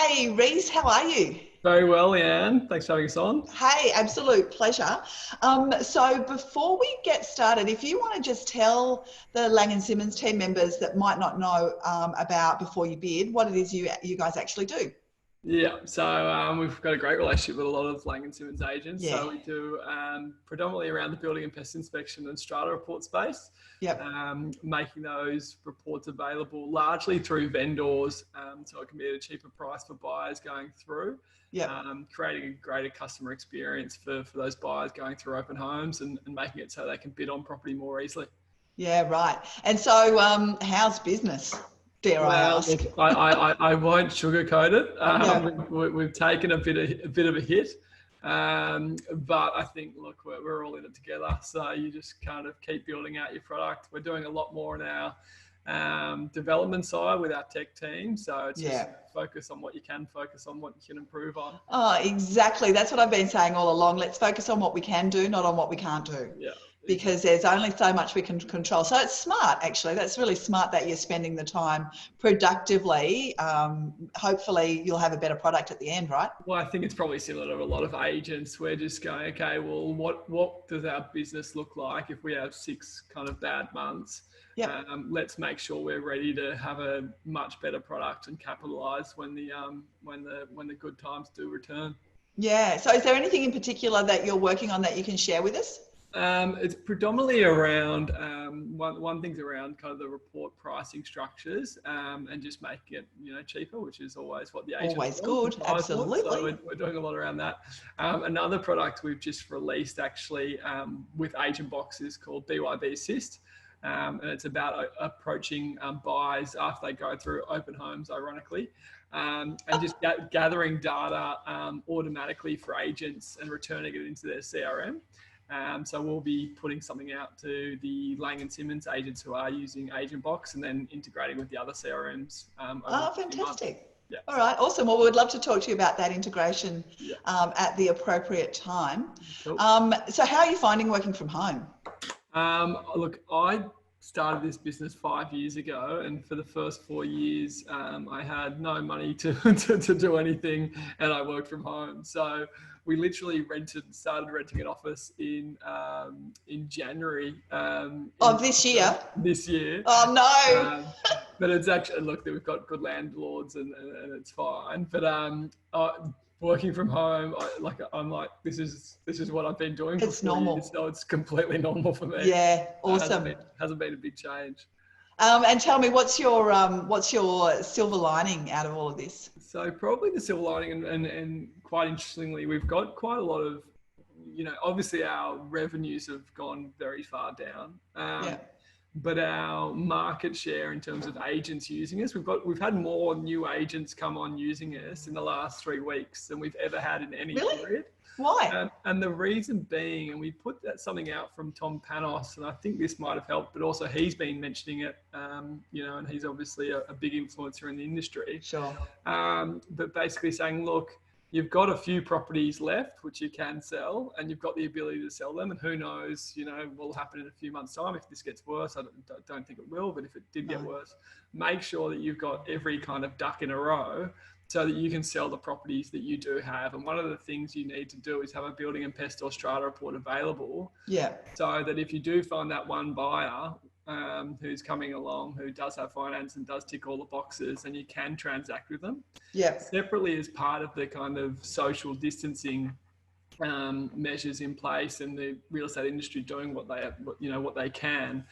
Hey, Rhys, how are you? Very well, Leanne. Thanks for having us on. Hey, absolute pleasure. So before we get started, if you want to just tell the Lang & Simmons team members that might not know about Before You Bid, what it is you guys actually do. Yeah, so we've got a great relationship with a lot of Lang & Simmons agents. Yeah. So we do predominantly around the building and pest inspection and strata report space, Yep. making those reports available largely through vendors, so it can be at a cheaper price for buyers going through. Yep. Creating a greater customer experience for those buyers going through open homes and making it so they can bid on property more easily. Yeah, right. And so how's business, dare I Well, ask? look, I won't sugarcoat it. Yeah. We've taken a bit of a hit, but I think, look, we're all in it together. So you just kind of keep building out your product. We're doing a lot more in our development side with our tech team. So it's just focus on what you can focus on, what you can improve on. Oh, exactly. That's what I've been saying all along. Let's focus on what we can do, not on what we can't do. Yeah. Because there's only so much we can control. So it's smart, actually. That's really smart that you're spending the time productively. Hopefully you'll have a better product at the end, right? Well, I think it's probably similar to a lot of agents. We're just going, okay, well, what does our business look like if we have 6 kind of bad months? Yep. Let's make sure we're ready to have a much better product and capitalize when the good times do return. Yeah. So is there anything in particular that you're working on that you can share with us? It's predominantly around one thing's around kind of the report pricing structures and just making it cheaper, which is always what the agent always good. Absolutely. So we're doing a lot around that. Another product we've just released actually with agent boxes called BYB Assist. And it's about approaching buyers after they go through open homes, ironically, and just gathering data automatically for agents and returning it into their CRM. So we'll be putting something out to the Lang & Simmons agents who are using Agent Box and then integrating with the other CRMs. Fantastic. Yeah. All right, awesome. Well, we'd love to talk to you about that integration at the appropriate time. Cool. So how are you finding working from home? Look, I started this business 5 years ago, and for the first 4 years, I had no money to do anything, and I worked from home. So we literally started renting an office in January. Of this year? This year. Oh, no. But it's actually, look, we've got good landlords and it's fine. But working from home, I'm like, this is what I've been doing for 4 years, so it's completely normal for me. Yeah, awesome. Hasn't been a big change. And tell me, what's your silver lining out of all of this? So probably the silver lining, and quite interestingly, we've got quite a lot of, obviously our revenues have gone very far down. But our market share in terms of agents using us, we've had more new agents come on using us in the last 3 weeks than we've ever had in any period. Why? And the reason being, and we put something out from Tom Panos, and I think this might have helped, but also he's been mentioning it, and he's obviously a big influencer in the industry. Sure. But basically saying, look, you've got a few properties left, which you can sell, and you've got the ability to sell them. And who knows, what will happen in a few months' time if this gets worse. I don't think it will, but if it did get worse, make sure that you've got every kind of duck in a row so that you can sell the properties that you do have. And one of the things you need to do is have a building and pest or strata report available. Yeah. So that if you do find that one buyer who's coming along, who does have finance and does tick all the boxes, and you can transact with them. Yeah. Separately, as part of the kind of social distancing measures in place, and the real estate industry doing what they can,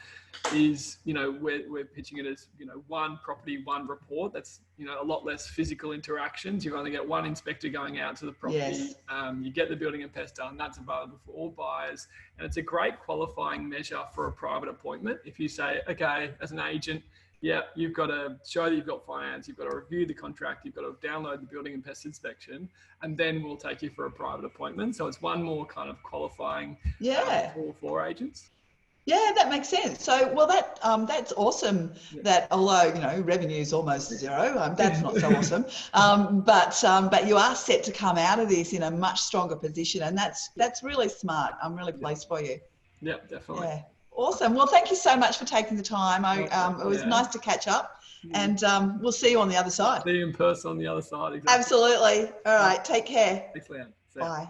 is we're pitching it as one property, one report. That's a lot less physical interactions. You only get one inspector going out to the property. Yes. You get the building and pest done. That's available for all buyers, and it's a great qualifying measure for a private appointment. If you say, okay, as an agent, you've got to show that you've got finance, you've got to review the contract, you've got to download the building and pest inspection, and then we'll take you for a private appointment. So it's one more kind of qualifying tool for agents. Yeah, that makes sense. So, well, that's awesome. Yeah. That although revenue is almost zero, that's not so awesome. But you are set to come out of this in a much stronger position, and that's really smart. I'm really pleased for you. Yeah, definitely. Yeah. Awesome. Well, thank you so much for taking the time. It was nice to catch up. And we'll see you on the other side. See you in person on the other side. Exactly. Absolutely. All right. Take care. Thanks, Leanne. See ya. Bye.